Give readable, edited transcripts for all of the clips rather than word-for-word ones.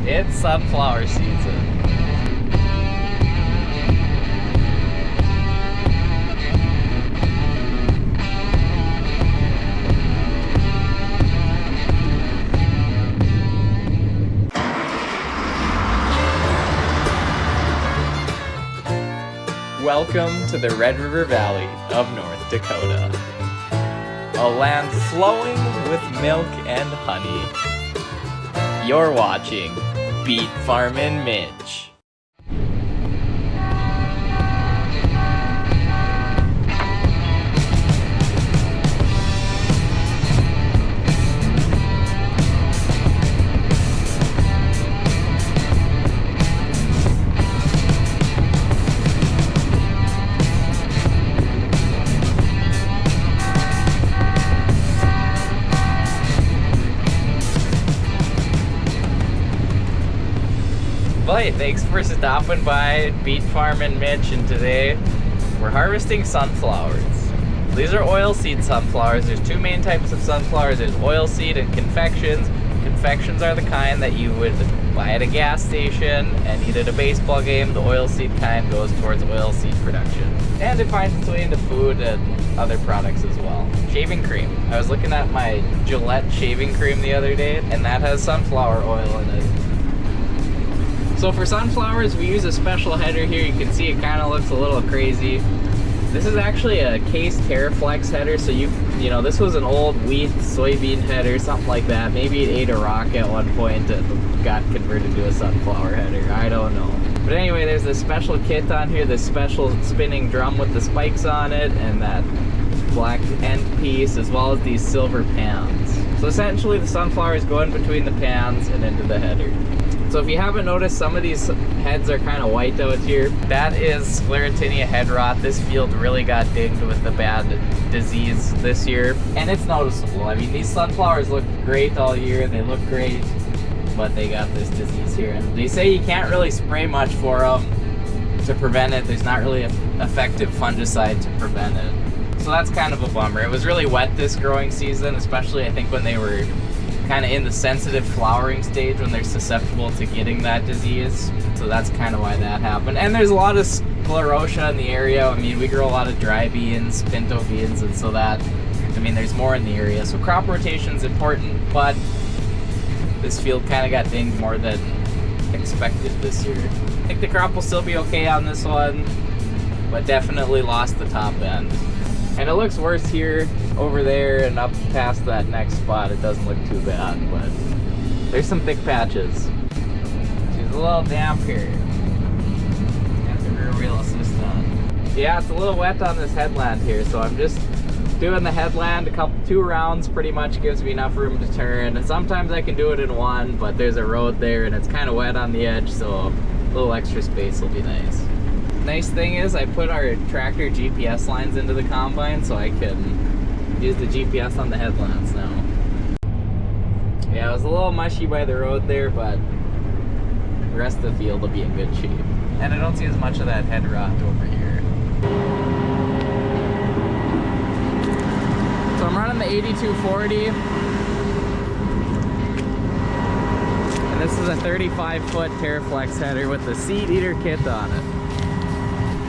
It's sunflower season. Welcome to the Red River Valley of North Dakota. A land flowing with milk and honey. You're watching Beet Farmin Mitch. Hey, thanks for stopping by Beet Farmin Mitch, and today we're harvesting sunflowers. These are oilseed sunflowers. There's two main types of sunflowers. There's oilseed and confections. Confections are the kind that you would buy at a gas station and eat at a baseball game. The oilseed kind goes towards oilseed production. And it finds its way into food and other products as well. Shaving cream. I was looking at my Gillette shaving cream the other day, and that has sunflower oil in it. So for sunflowers, we use a special header here. You can see it kind of looks a little crazy. This is actually a case Terraflex header, so you know, this was an old wheat, soybean header, something like that. Maybe it ate a rock at one point and got converted to a sunflower header. I don't know. But anyway, there's this special kit on here, this special spinning drum with the spikes on it, and that black end piece, as well as these silver pans. So essentially the sunflowers go in between the pans and into the header. So if you haven't noticed, some of these heads are kind of white out here. That is sclerotinia head rot. This field really got dinged with the bad disease this year, and it's noticeable. I mean, these sunflowers look great all year. They look great, but they got this disease here. And they say you can't really spray much for them to prevent it. There's not really an effective fungicide to prevent it. So that's kind of a bummer. It was really wet this growing season, especially I think when they were kind of in the sensitive flowering stage, when they're susceptible to getting that disease. So that's kind of why that happened. And there's a lot of sclerotia in the area. I mean, we grow a lot of dry beans, pinto beans, and so that, I mean, there's more in the area. So crop rotation is important, but this field kind of got dinged more than expected this year. I think the crop will still be okay on this one, but definitely lost the top end. And it looks worse here, over there, and up past that next spot. It doesn't look too bad, but there's some thick patches. She's a little damp here. Got the rear wheel assist on. Yeah, it's a little wet on this headland here, so I'm just doing the headland. Two rounds pretty much gives me enough room to turn. And sometimes I can do it in one, but there's a road there and it's kind of wet on the edge, so a little extra space will be nice. Nice thing is I put our tractor GPS lines into the combine, so I can use the GPS on the headlands now. Yeah, it was a little mushy by the road there, but the rest of the field will be in good shape. And I don't see as much of that head rot over here. So I'm running the 8240. And this is a 35-foot Terraflex header with the seed eater kit on it.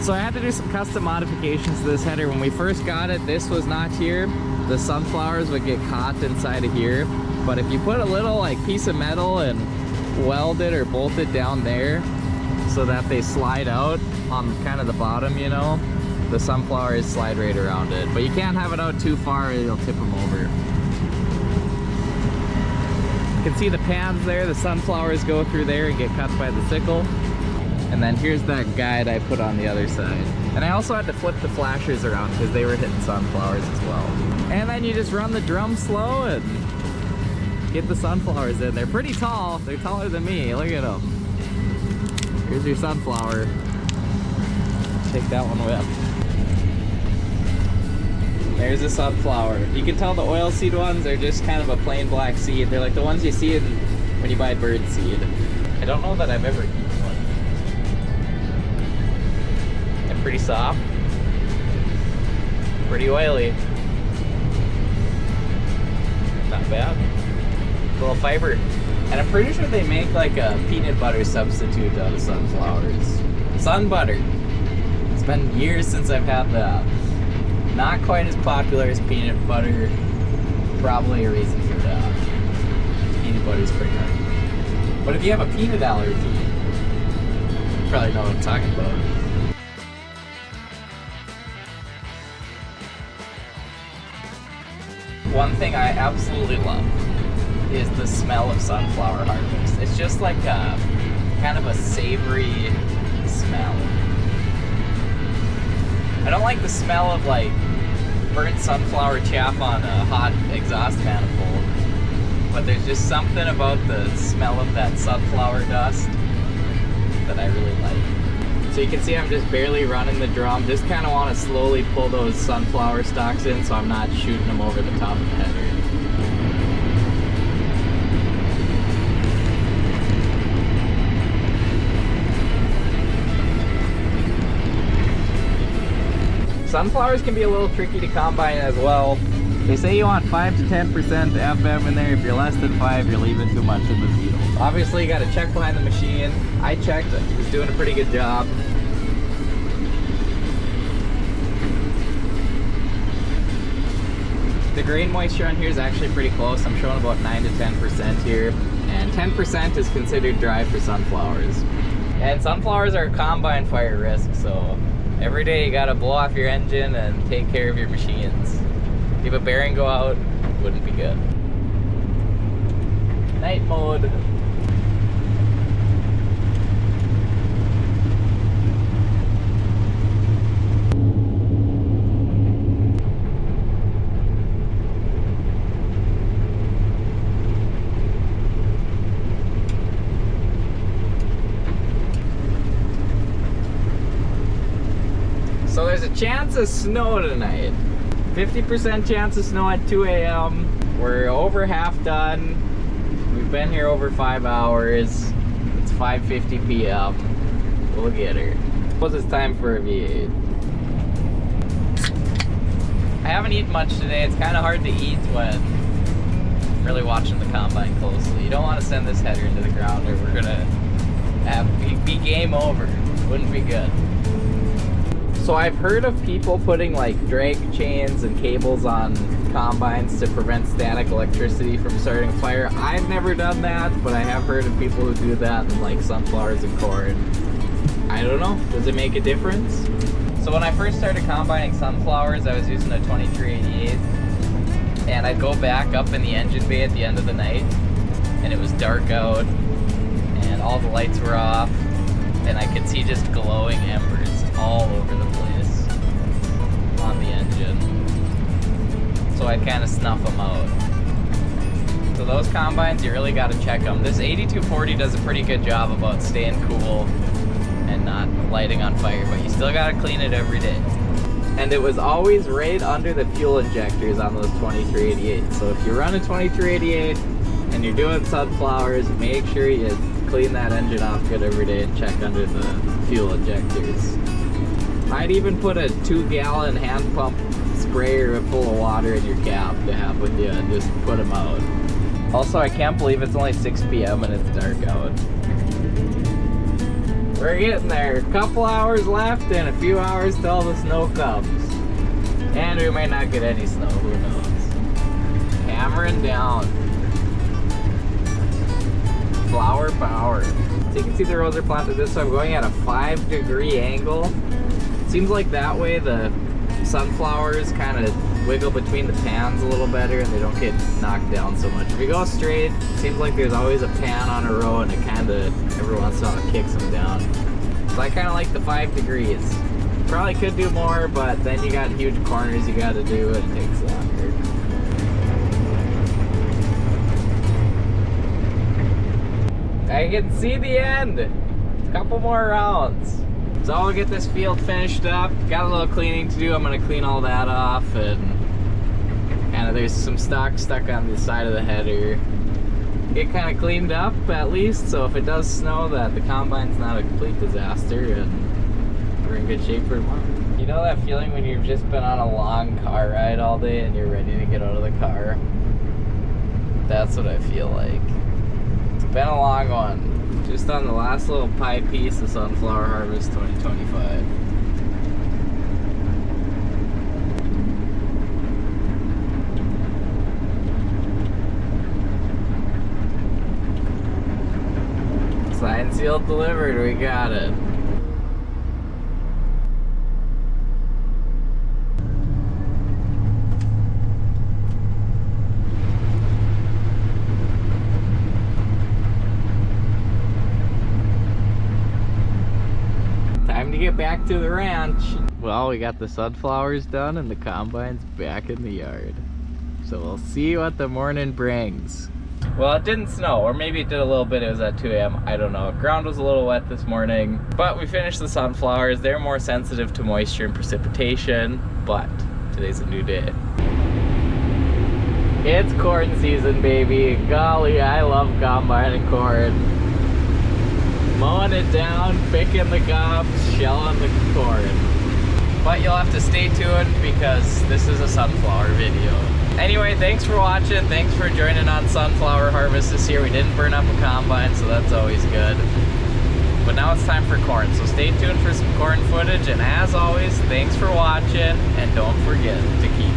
So I had to do some custom modifications to this header. When we first got it, this was not here. The sunflowers would get caught inside of here. But if you put a little like piece of metal and weld it or bolt it down there so that they slide out on kind of the bottom, you know, the sunflowers slide right around it. But you can't have it out too far or it'll tip them over. You can see the pans there. The sunflowers go through there and get cut by the sickle. And then here's that guide I put on the other side. And I also had to flip the flashers around because they were hitting sunflowers as well. And then you just run the drum slow and get the sunflowers in. They're pretty tall. They're taller than me. Look at them. Here's your sunflower. Take that one with. There's a sunflower. You can tell the oilseed ones are just kind of a plain black seed. They're like the ones you see when you buy bird seed. I don't know that I've ever eaten one. They're pretty soft. Pretty oily. Not bad. A little fiber. And I'm pretty sure they make like a peanut butter substitute out of sunflowers. Sun butter. It's been years since I've had that. Not quite as popular as peanut butter. Probably a reason for that. Peanut butter's pretty hard. But if you have a peanut allergy, you probably know what I'm talking about. One thing I absolutely love is the smell of sunflower harvest. It's just like a kind of a savory smell. I don't like the smell of like burnt sunflower chaff on a hot exhaust manifold, but there's just something about the smell of that sunflower dust that I really like. So you can see I'm just barely running the drum, just kind of want to slowly pull those sunflower stalks in so I'm not shooting them over the top of the header. Sunflowers can be a little tricky to combine as well. They say you want 5 to 10% FM in there. If you're less than 5, you're leaving too much in the field. Obviously, you got to check behind the machine. I checked, it was doing a pretty good job. The grain moisture on here is actually pretty close. I'm showing about 9 to 10% here. And 10% is considered dry for sunflowers. And sunflowers are a combine fire risk, so every day you gotta blow off your engine and take care of your machines. If you have a bearing go out, it wouldn't be good. Night mode. So there's a chance of snow tonight. 50% chance of snow at 2 a.m. We're over half done. We've been here over 5 hours. It's 5:50 p.m. We'll get her. Suppose it's time for a V8. I haven't eaten much today. It's kind of hard to eat when really watching the combine closely. You don't want to send this header into the ground or we're gonna be game over. Wouldn't be good. So I've heard of people putting like drag chains and cables on combines to prevent static electricity from starting a fire. I've never done that, but I have heard of people who do that in like sunflowers and corn. I don't know, does it make a difference? So when I first started combining sunflowers, I was using a 2388, and I'd go back up in the engine bay at the end of the night, and it was dark out, and all the lights were off, and I could see just glowing embers all over the place on the engine. So I'd kind of snuff them out. So those combines, you really got to check them. This 8240 does a pretty good job about staying cool and not lighting on fire, but you still got to clean it every day. And it was always right under the fuel injectors on those 2388. So if you run a 2388 and you're doing sunflowers, make sure you clean that engine off good every day and check under the fuel injectors. I'd even put a 2-gallon hand pump sprayer full of water in your cap to have with you and just put them out. Also, I can't believe it's only 6 p.m. and it's dark out. We're getting there. A couple hours left and a few hours till the snow comes. And we may not get any snow, who knows. Hammering down. Flower power. So you can see the rows are planted this way. I'm going at a 5-degree angle. Seems like that way the sunflowers kind of wiggle between the pans a little better and they don't get knocked down so much. If you go straight, it seems like there's always a pan on a row and it kind of every once in a while kicks them down. So I kind of like the 5 degrees. Probably could do more, but then you got huge corners you got to do and it takes longer. I can see the end. A couple more rounds. So I'll get this field finished up. Got a little cleaning to do. I'm gonna clean all that off, and kind of there's some stock stuck on the side of the header. Get kind of cleaned up at least, so if it does snow, that the combine's not a complete disaster, and we're in good shape for tomorrow. You know that feeling when you've just been on a long car ride all day and you're ready to get out of the car? That's what I feel like. Been a long one. Just on the last little pie piece of sunflower harvest 2025. Signed, sealed, delivered. We got it. Time to get back to the ranch. Well, we got the sunflowers done and the combine's back in the yard. So we'll see what the morning brings. Well, it didn't snow, or maybe it did a little bit. It was at 2 a.m. I don't know. Ground was a little wet this morning, but we finished the sunflowers. They're more sensitive to moisture and precipitation, but today's a new day. It's corn season, baby. Golly, I love combining corn. Mowing it down, picking the cobs, shelling the corn. But you'll have to stay tuned because this is a sunflower video. Anyway, thanks for watching. Thanks for joining on sunflower harvest this year. We didn't burn up a combine, so that's always good. But now it's time for corn, so stay tuned for some corn footage. And as always, thanks for watching, and don't forget to keep